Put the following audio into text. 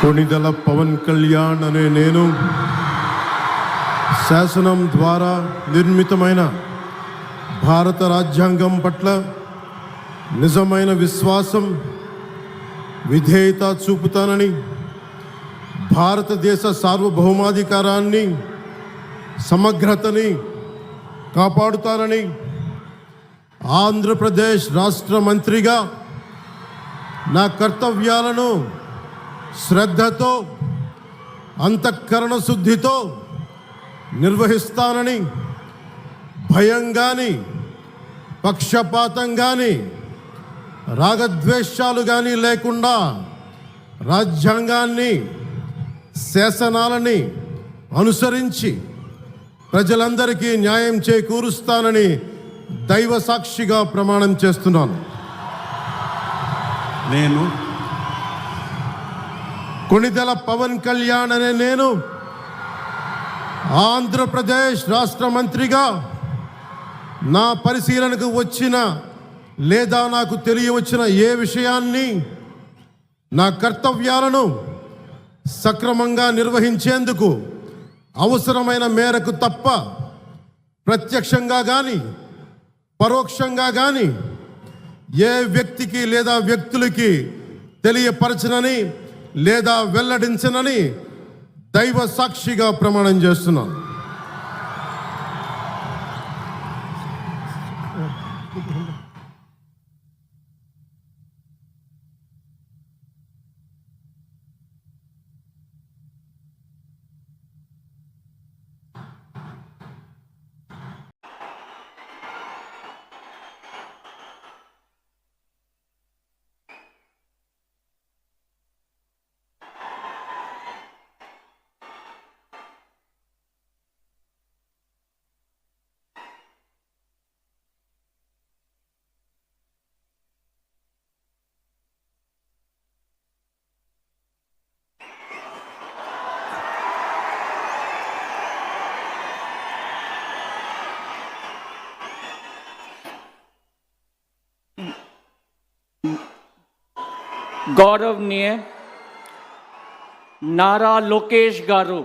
కొణిదెల పవన్ కళ్యాణ్ అనే నేను శాసనం ద్వారా నిర్మితమైన భారత రాజ్యాంగం పట్ల నిజమైన విశ్వాసం విధేయత చూపుతానని, భారతదేశ సార్వభౌమాధికారాన్ని సమగ్రతని కాపాడుతానని, ఆంధ్రప్రదేశ్ రాష్ట్ర మంత్రిగా నా కర్తవ్యాలను శ్రద్ధతో అంతఃకరణ శుద్ధితో నిర్వహిస్తానని, భయం కానీ పక్షపాతం కానీ రాగద్వేషాలు కానీ లేకుండా రాజ్యాంగాన్ని శాసనాలని అనుసరించి ప్రజలందరికీ న్యాయం చేకూరుస్తానని దైవ సాక్షిగా ప్రమాణం చేస్తున్నాను. నేను కొణిదెల పవన్ కళ్యాణ్ అనే నేను ఆంధ్రప్రదేశ్ రాష్ట్ర మంత్రిగా నా పరిశీలనకు వచ్చిన లేదా నాకు తెలియవచ్చిన ఏ విషయాన్ని నా కర్తవ్యాలను సక్రమంగా నిర్వహించేందుకు అవసరమైన మేరకు తప్ప ప్రత్యక్షంగా కానీ పరోక్షంగా కానీ ఏ వ్యక్తికి లేదా వ్యక్తులకి తెలియపరచనని లేదా వెల్లడించనని దైవ సాక్షిగా ప్రమాణం చేస్తున్నాను. गौरवनीय नारा लोकेश गारू